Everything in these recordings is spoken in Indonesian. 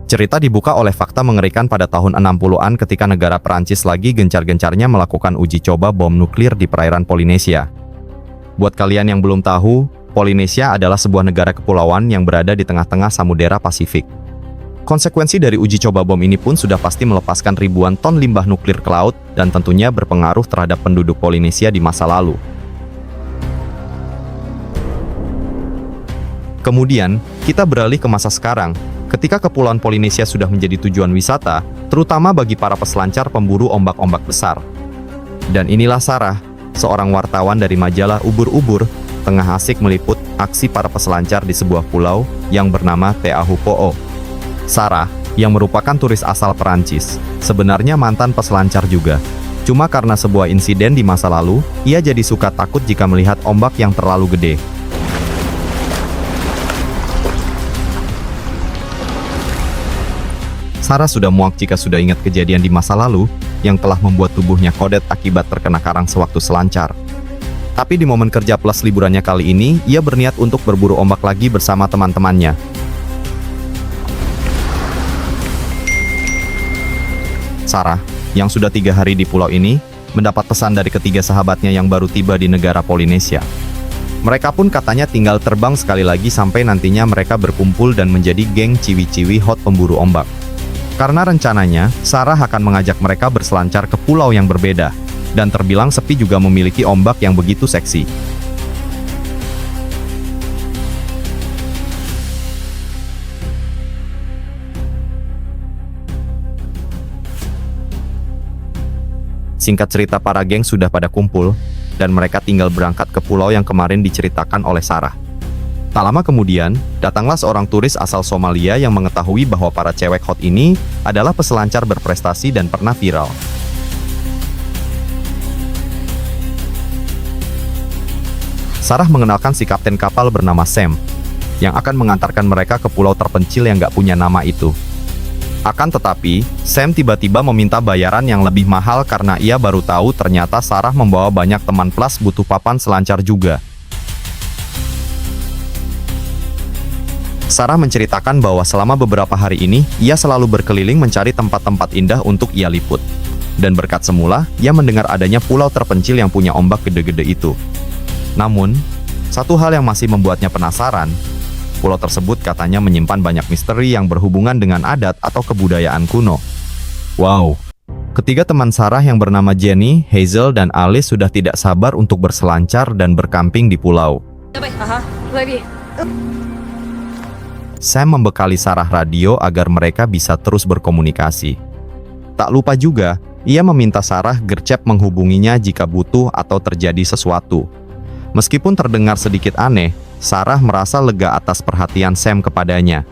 Cerita dibuka oleh fakta mengerikan pada tahun 60-an ketika negara Perancis lagi gencar-gencarnya melakukan uji coba bom nuklir di perairan Polinesia. Buat kalian yang belum tahu, Polinesia adalah sebuah negara kepulauan yang berada di tengah-tengah Samudera Pasifik. Konsekuensi dari uji coba bom ini pun sudah pasti melepaskan ribuan ton limbah nuklir ke laut dan tentunya berpengaruh terhadap penduduk Polinesia di masa lalu. Kemudian, kita beralih ke masa sekarang, ketika Kepulauan Polinesia sudah menjadi tujuan wisata, terutama bagi para peselancar pemburu ombak-ombak besar. Dan inilah Sarah, seorang wartawan dari majalah Ubur-Ubur, tengah asik meliput aksi para peselancar di sebuah pulau yang bernama Teahupo'o. Sarah, yang merupakan turis asal Perancis, sebenarnya mantan peselancar juga. Cuma karena sebuah insiden di masa lalu, ia jadi suka takut jika melihat ombak yang terlalu gede. Sarah sudah muak jika sudah ingat kejadian di masa lalu yang telah membuat tubuhnya kodet akibat terkena karang sewaktu selancar. Tapi di momen kerja plus liburannya kali ini, ia berniat untuk berburu ombak lagi bersama teman-temannya. Sarah, yang sudah 3 hari di pulau ini, mendapat pesan dari ketiga sahabatnya yang baru tiba di negara Polinesia. Mereka pun katanya tinggal terbang sekali lagi sampai nantinya mereka berkumpul dan menjadi geng ciwi-ciwi hot pemburu ombak. Karena rencananya, Sarah akan mengajak mereka berselancar ke pulau yang berbeda, dan terbilang sepi juga memiliki ombak yang begitu seksi. Singkat cerita, para geng sudah pada kumpul, dan mereka tinggal berangkat ke pulau yang kemarin diceritakan oleh Sarah. Tak lama kemudian, datanglah seorang turis asal Somalia yang mengetahui bahwa para cewek hot ini adalah peselancar berprestasi dan pernah viral. Sarah mengenalkan si kapten kapal bernama Sam, yang akan mengantarkan mereka ke pulau terpencil yang gak punya nama itu. Akan tetapi, Sam tiba-tiba meminta bayaran yang lebih mahal karena ia baru tahu ternyata Sarah membawa banyak teman plus butuh papan selancar juga. Sarah menceritakan bahwa selama beberapa hari ini, ia selalu berkeliling mencari tempat-tempat indah untuk ia liput. Dan berkat semula, ia mendengar adanya pulau terpencil yang punya ombak gede-gede itu. Namun, satu hal yang masih membuatnya penasaran, pulau tersebut katanya menyimpan banyak misteri yang berhubungan dengan adat atau kebudayaan kuno. Wow! Ketiga teman Sarah yang bernama Jenny, Hazel, dan Alice sudah tidak sabar untuk berselancar dan berkamping di pulau. Sam membekali Sarah radio agar mereka bisa terus berkomunikasi. Tak lupa juga, ia meminta Sarah gercep menghubunginya jika butuh atau terjadi sesuatu. Meskipun terdengar sedikit aneh, Sarah merasa lega atas perhatian Sam kepadanya.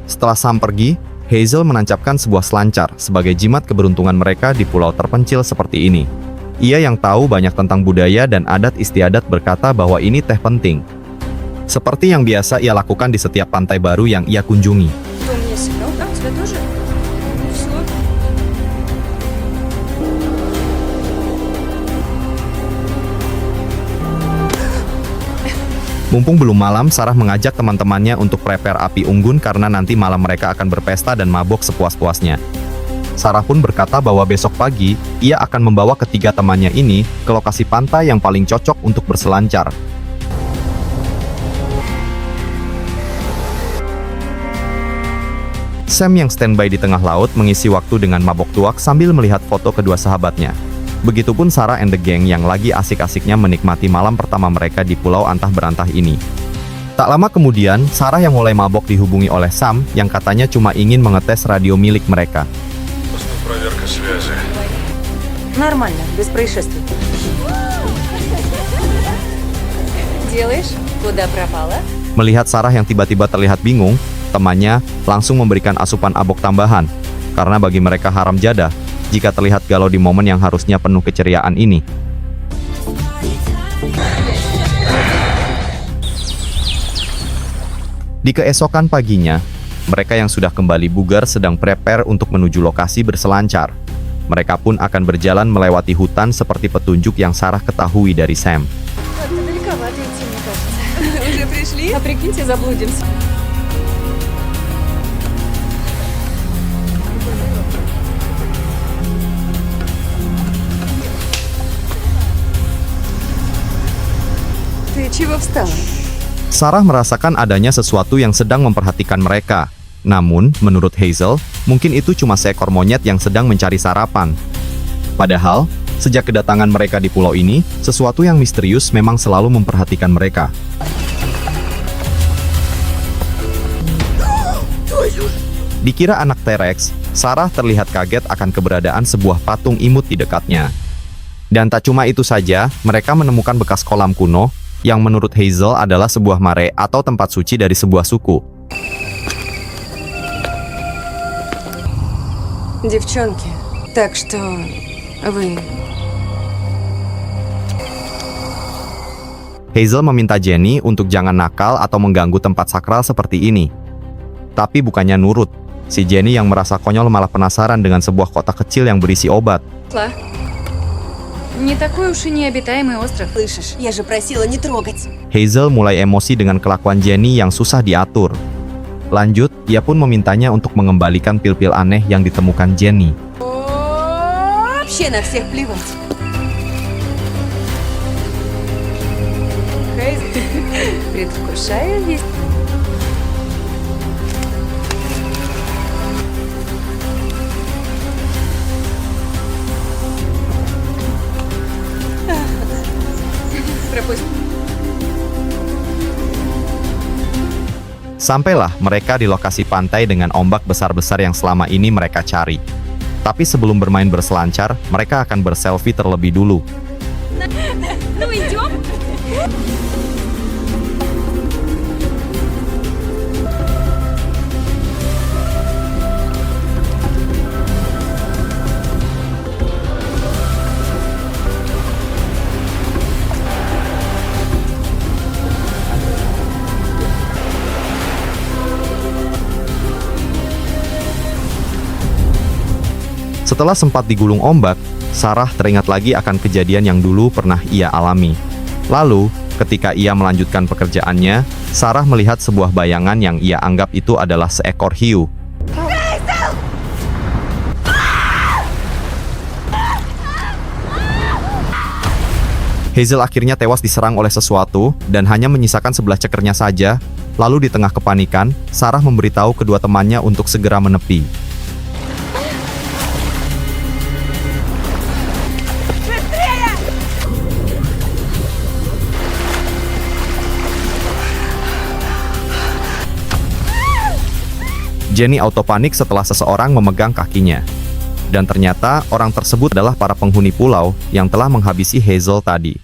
Setelah Sam pergi, Hazel menancapkan sebuah selancar sebagai jimat keberuntungan mereka di pulau terpencil seperti ini. Ia yang tahu banyak tentang budaya dan adat istiadat berkata bahwa ini teh penting. Seperti yang biasa ia lakukan di setiap pantai baru yang ia kunjungi. Mumpung belum malam, Sarah mengajak teman-temannya untuk prepare api unggun karena nanti malam mereka akan berpesta dan mabok sepuas-puasnya. Sarah pun berkata bahwa besok pagi, ia akan membawa ketiga temannya ini ke lokasi pantai yang paling cocok untuk berselancar. Sam yang standby di tengah laut mengisi waktu dengan mabok tuak sambil melihat foto kedua sahabatnya. Begitupun Sarah and the gang yang lagi asik-asiknya menikmati malam pertama mereka di pulau antah berantah ini. Tak lama kemudian, Sarah yang mulai mabok dihubungi oleh Sam yang katanya cuma ingin mengetes radio milik mereka. Нормально, без происшествий. Делаешь? Куда пропала? Melihat Sarah yang tiba-tiba terlihat bingung, temannya langsung memberikan asupan abok tambahan, karena bagi mereka haram jadah jika terlihat galau di momen yang harusnya penuh keceriaan ini. Di keesokan paginya, mereka yang sudah kembali bugar sedang prepare untuk menuju lokasi berselancar. Mereka pun akan berjalan melewati hutan seperti petunjuk yang Sarah ketahui dari Sam. Ты чего встала? Sarah merasakan adanya sesuatu yang sedang memperhatikan mereka. Namun, menurut Hazel, mungkin itu cuma seekor monyet yang sedang mencari sarapan. Padahal, sejak kedatangan mereka di pulau ini, sesuatu yang misterius memang selalu memperhatikan mereka. Dikira anak T-Rex, Sarah terlihat kaget akan keberadaan sebuah patung imut di dekatnya. Dan tak cuma itu saja, mereka menemukan bekas kolam kuno, yang menurut Hazel adalah sebuah mare atau tempat suci dari sebuah suku. Девчонки, так что вы... Hazel meminta Jenny untuk jangan nakal atau mengganggu tempat sakral seperti ini. Tapi bukannya nurut, si Jenny yang merasa konyol malah penasaran dengan sebuah kotak kecil yang berisi obat. Шла. Не такой уж и необитаемый остров. Слышишь, я же просила не трогать. Hazel mulai emosi dengan kelakuan Jenny yang susah diatur. Lanjut, ia pun memintanya untuk mengembalikan pil-pil aneh yang ditemukan Jenny. Вообще на всех плевать. Предвкушаю есть. Пропусти. Sampailah mereka di lokasi pantai dengan ombak besar-besar yang selama ini mereka cari. Tapi sebelum bermain berselancar, mereka akan berselfie terlebih dulu. Ну идем. Setelah sempat digulung ombak, Sarah teringat lagi akan kejadian yang dulu pernah ia alami. Lalu, ketika ia melanjutkan pekerjaannya, Sarah melihat sebuah bayangan yang ia anggap itu adalah seekor hiu. Hazel akhirnya tewas diserang oleh sesuatu dan hanya menyisakan sebelah cekernya saja. Lalu di tengah kepanikan, Sarah memberitahu kedua temannya untuk segera menepi. Jenny auto panik setelah seseorang memegang kakinya. Dan ternyata orang tersebut adalah para penghuni pulau yang telah menghabisi Hazel tadi.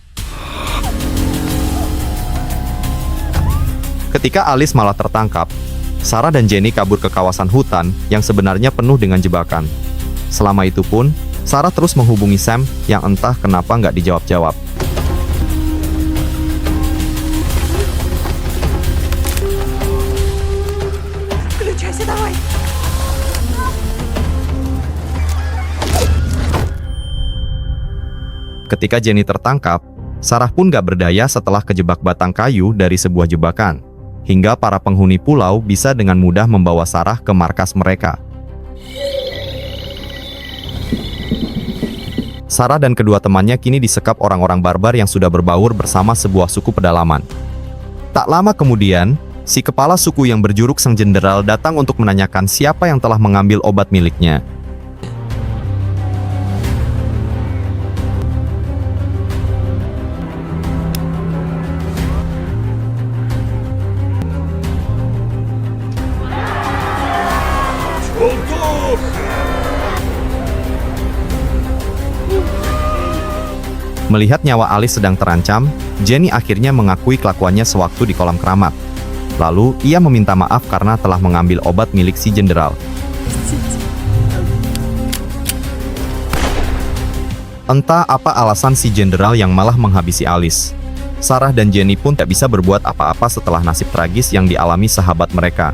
Ketika Alice malah tertangkap, Sarah dan Jenny kabur ke kawasan hutan yang sebenarnya penuh dengan jebakan. Selama itu pun, Sarah terus menghubungi Sam yang entah kenapa nggak dijawab-jawab. Включайся, давай. Ketika Jenny tertangkap, Sarah pun gak berdaya setelah kejebak batang kayu dari sebuah jebakan. Hingga para penghuni pulau bisa dengan mudah membawa Sarah ke markas mereka. Sarah dan kedua temannya kini disekap orang-orang barbar yang sudah berbaur bersama sebuah suku pedalaman. Tak lama kemudian, si kepala suku yang berjuluk Sang Jenderal datang untuk menanyakan siapa yang telah mengambil obat miliknya. Melihat nyawa Alice sedang terancam, Jenny akhirnya mengakui kelakuannya sewaktu di kolam keramat. Lalu, ia meminta maaf karena telah mengambil obat milik si jenderal. Entah apa alasan si jenderal yang malah menghabisi Alice. Sarah dan Jenny pun tak bisa berbuat apa-apa setelah nasib tragis yang dialami sahabat mereka.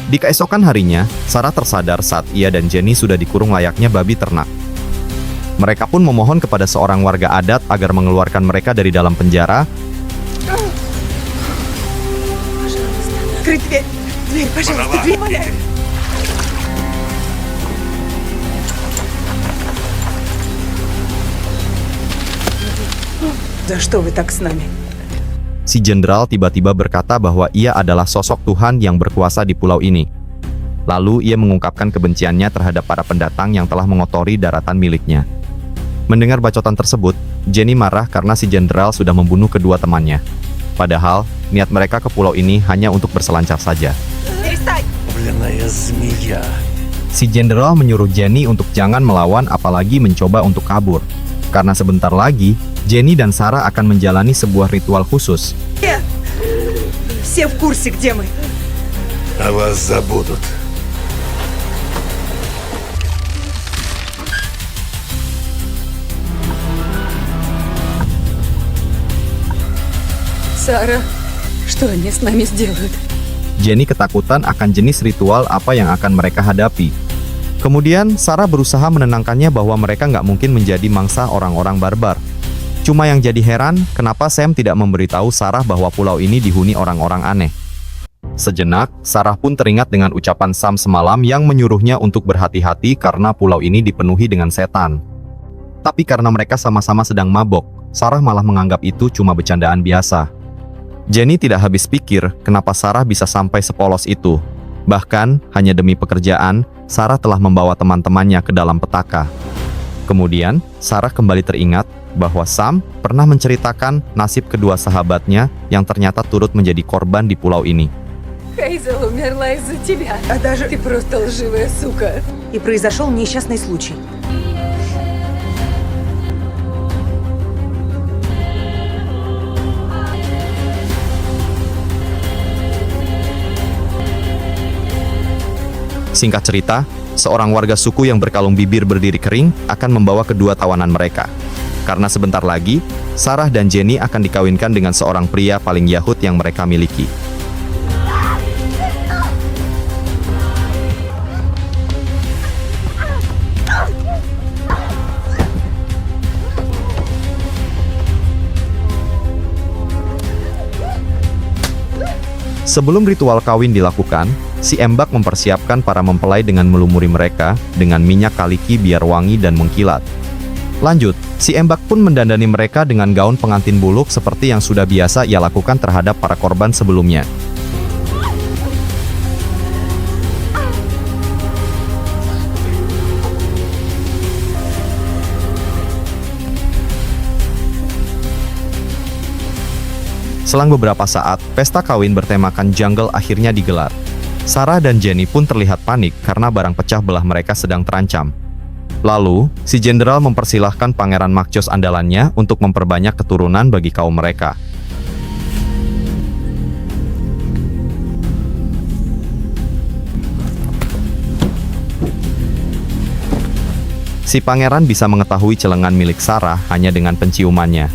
Di keesokan harinya, Sarah tersadar saat ia dan Jenny sudah dikurung layaknya babi ternak. Mereka pun memohon kepada seorang warga adat agar mengeluarkan mereka dari dalam penjara. Открыть дверь! Дверь, пожалуйста, дверь, умоляю! Да что вы так с нами? Si jenderal tiba-tiba berkata bahwa ia adalah sosok Tuhan yang berkuasa di pulau ini. Lalu ia mengungkapkan kebenciannya terhadap para pendatang yang telah mengotori daratan miliknya. Mendengar bacotan tersebut, Jenny marah karena si jenderal sudah membunuh kedua temannya. Padahal, niat mereka ke pulau ini hanya untuk berselancar saja. Перестань! Кровляная змея. Si jenderal menyuruh Jenny untuk jangan melawan apalagi mencoba untuk kabur. Karena sebentar lagi, Jenny dan Sarah akan menjalani sebuah ritual khusus. Все в курсе, где мы. О вас забудут. Сара, что они с нами сделают? Jenny ketakutan akan jenis ritual apa yang akan mereka hadapi. Kemudian, Sarah berusaha menenangkannya bahwa mereka nggak mungkin menjadi mangsa orang-orang barbar. Cuma yang jadi heran, kenapa Sam tidak memberitahu Sarah bahwa pulau ini dihuni orang-orang aneh. Sejenak, Sarah pun teringat dengan ucapan Sam semalam yang menyuruhnya untuk berhati-hati karena pulau ini dipenuhi dengan setan. Tapi karena mereka sama-sama sedang mabok, Sarah malah menganggap itu cuma bercandaan biasa. Jenny tidak habis pikir kenapa Sarah bisa sampai sepolos itu. Bahkan, hanya demi pekerjaan, Sarah telah membawa teman-temannya ke dalam petaka. Kemudian, Sarah kembali teringat bahwa Sam pernah menceritakan nasib kedua sahabatnya yang ternyata turut menjadi korban di pulau ini. Хейзел умерла из-за тебя. А даже... Ты просто лживая сука. И произошел несчастный случай. Singkat cerita, seorang warga suku yang berkalung bibir berdiri kering akan membawa kedua tawanan mereka. Karena sebentar lagi, Sarah dan Jenny akan dikawinkan dengan seorang pria paling Yahud yang mereka miliki. Sebelum ritual kawin dilakukan, si Embak mempersiapkan para mempelai dengan melumuri mereka dengan minyak kaliki biar wangi dan mengkilat. Lanjut, si Embak pun mendandani mereka dengan gaun pengantin buluk seperti yang sudah biasa ia lakukan terhadap para korban sebelumnya. Selang beberapa saat, pesta kawin bertemakan jungle akhirnya digelar. Sarah dan Jenny pun terlihat panik karena barang pecah belah mereka sedang terancam. Lalu, si jenderal mempersilahkan pangeran Makjos andalannya untuk memperbanyak keturunan bagi kaum mereka. Si pangeran bisa mengetahui celengan milik Sarah hanya dengan penciumannya.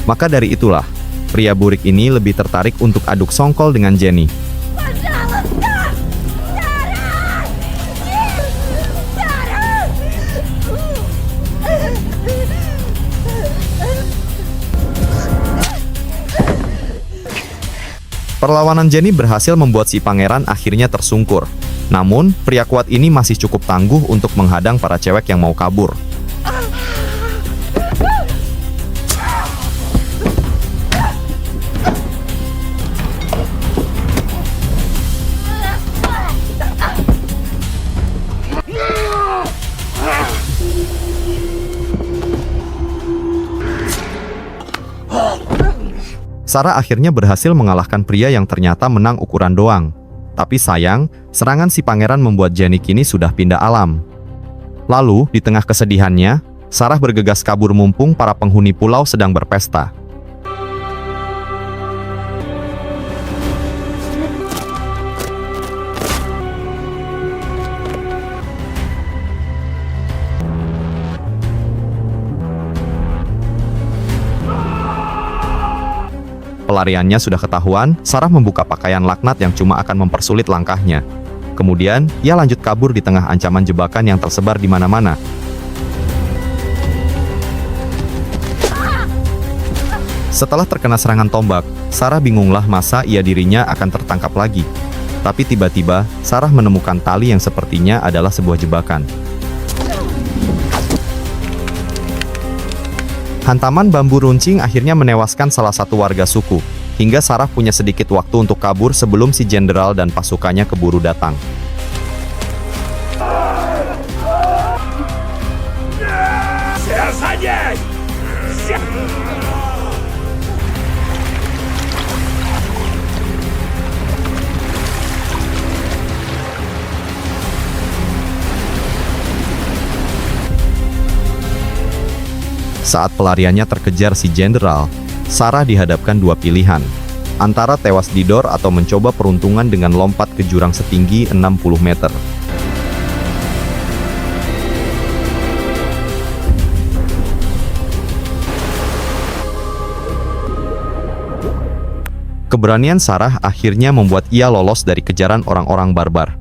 Maka dari itulah, pria burik ini lebih tertarik untuk aduk songkol dengan Jenny. Perlawanan Jenny berhasil membuat si pangeran akhirnya tersungkur. Namun, pria kuat ini masih cukup tangguh untuk menghadang para cewek yang mau kabur. Sarah akhirnya berhasil mengalahkan pria yang ternyata menang ukuran doang. Tapi sayang, serangan si pangeran membuat Jenny kini sudah pindah alam. Lalu, di tengah kesedihannya, Sarah bergegas kabur mumpung para penghuni pulau sedang berpesta. Pelariannya sudah ketahuan, Sarah membuka pakaian laknat yang cuma akan mempersulit langkahnya. Kemudian, ia lanjut kabur di tengah ancaman jebakan yang tersebar di mana-mana. Setelah terkena serangan tombak, Sarah bingunglah masa dirinya akan tertangkap lagi. Tapi tiba-tiba, Sarah menemukan tali yang sepertinya adalah sebuah jebakan. Hantaman bambu runcing akhirnya menewaskan salah satu warga suku, hingga Sarah punya sedikit waktu untuk kabur sebelum si jenderal dan pasukannya keburu datang. Saat pelariannya terkejar si jenderal, Sarah dihadapkan dua pilihan, antara tewas didor atau mencoba peruntungan dengan lompat ke jurang setinggi 60 meter. Keberanian Sarah akhirnya membuat ia lolos dari kejaran orang-orang barbar,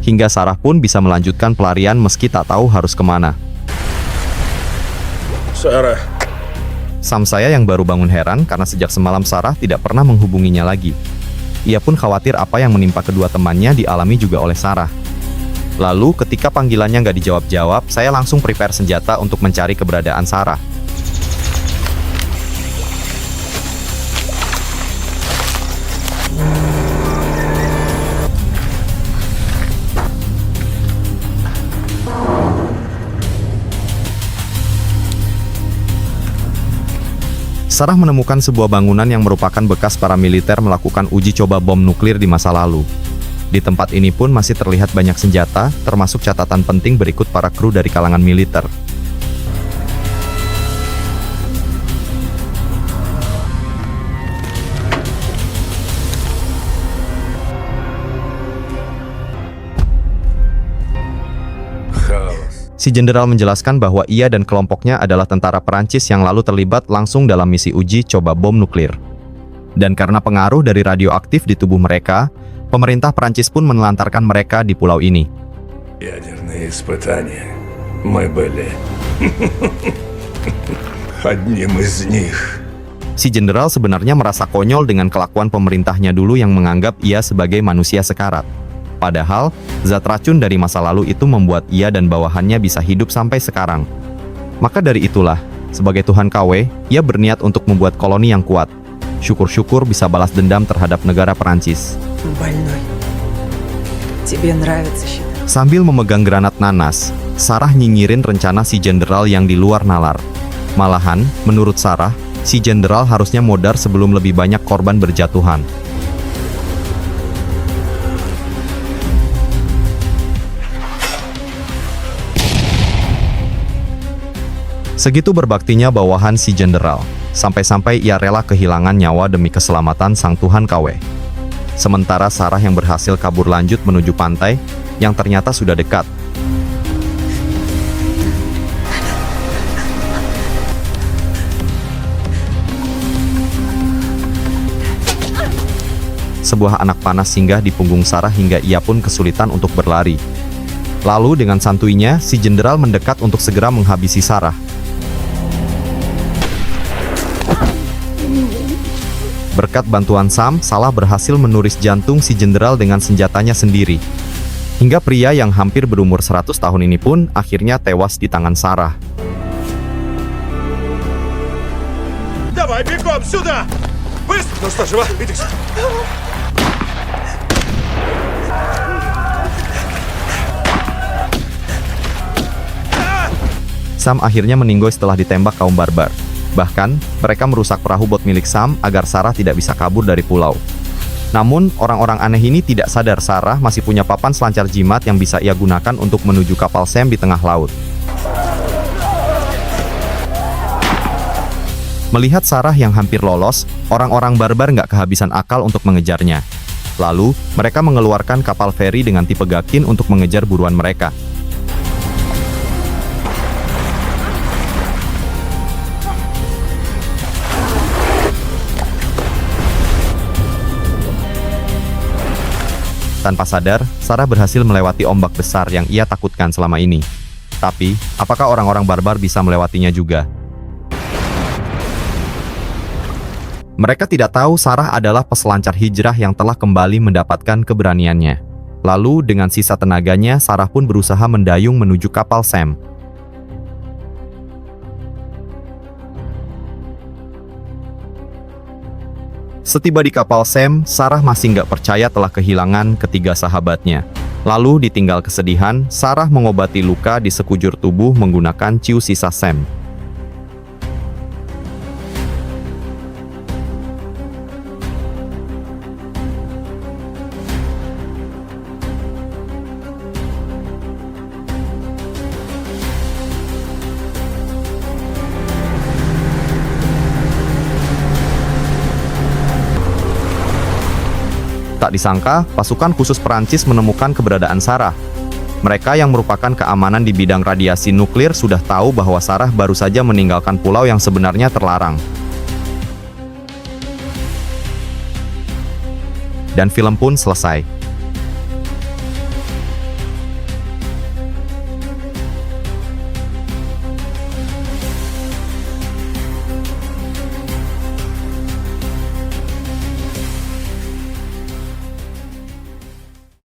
hingga Sarah pun bisa melanjutkan pelarian meski tak tahu harus kemana. Sarah, Saya yang baru bangun heran karena sejak semalam Sarah tidak pernah menghubunginya lagi. Ia pun khawatir apa yang menimpa kedua temannya dialami juga oleh Sarah. Lalu ketika panggilannya nggak dijawab-jawab, saya langsung prepare senjata untuk mencari keberadaan Sarah. Sarah menemukan sebuah bangunan yang merupakan bekas para militer melakukan uji coba bom nuklir di masa lalu. Di tempat ini pun masih terlihat banyak senjata, termasuk catatan penting berikut para kru dari kalangan militer. Si jenderal menjelaskan bahwa ia dan kelompoknya adalah tentara Perancis yang lalu terlibat langsung dalam misi uji coba bom nuklir. Dan karena pengaruh dari radioaktif di tubuh mereka, pemerintah Perancis pun menelantarkan mereka di pulau ini. ядерные испытания. Мы были одним из них. Si jenderal sebenarnya merasa konyol dengan kelakuan pemerintahnya dulu yang menganggap ia sebagai manusia sekarat. Padahal, zat racun dari masa lalu itu membuat ia dan bawahannya bisa hidup sampai sekarang. Maka dari itulah, sebagai Tuhan KW, ia berniat untuk membuat koloni yang kuat. Syukur-syukur bisa balas dendam terhadap negara Perancis. Больной. Тебе нравится считать? Sambil memegang granat nanas, Sarah nyinyirin rencana si jenderal yang di luar nalar. Malahan, menurut Sarah, si jenderal harusnya modar sebelum lebih banyak korban berjatuhan. Segitu berbaktinya bawahan si jenderal, sampai-sampai ia rela kehilangan nyawa demi keselamatan sang Tuhan KW. Sementara Sarah yang berhasil kabur lanjut menuju pantai, yang ternyata sudah dekat. Sebuah anak panas singgah di punggung Sarah hingga ia pun kesulitan untuk berlari. Lalu dengan santuinya, si jenderal mendekat untuk segera menghabisi Sarah. Berkat bantuan Sam, Salah berhasil menuris jantung si jenderal dengan senjatanya sendiri. Hingga pria yang hampir berumur 100 tahun ini pun akhirnya tewas di tangan Sarah. Давай, бегом сюда! Быстро! Ну что, жива? Иди сюда. Sam akhirnya meninggoy setelah ditembak kaum barbar. Bahkan, mereka merusak perahu bot milik Sam agar Sarah tidak bisa kabur dari pulau. Namun, orang-orang aneh ini tidak sadar Sarah masih punya papan selancar jimat yang bisa ia gunakan untuk menuju kapal Sam di tengah laut. Melihat Sarah yang hampir lolos, orang-orang barbar nggak kehabisan akal untuk mengejarnya. Lalu, mereka mengeluarkan kapal feri dengan tipe Gakin untuk mengejar buruan mereka. Tanpa sadar, Sarah berhasil melewati ombak besar yang ia takutkan selama ini. Tapi, apakah orang-orang barbar bisa melewatinya juga? Mereka tidak tahu Sarah adalah peselancar hijrah yang telah kembali mendapatkan keberaniannya. Lalu, dengan sisa tenaganya, Sarah pun berusaha mendayung menuju kapal Sam. Setiba di kapal Sam, Sarah masih nggak percaya telah kehilangan ketiga sahabatnya. Lalu, ditinggal kesedihan, Sarah mengobati luka di sekujur tubuh menggunakan ciu sisa Sam. Tak disangka, pasukan khusus Perancis menemukan keberadaan Sarah. Mereka yang merupakan keamanan di bidang radiasi nuklir sudah tahu bahwa Sarah baru saja meninggalkan pulau yang sebenarnya terlarang. Dan film pun selesai.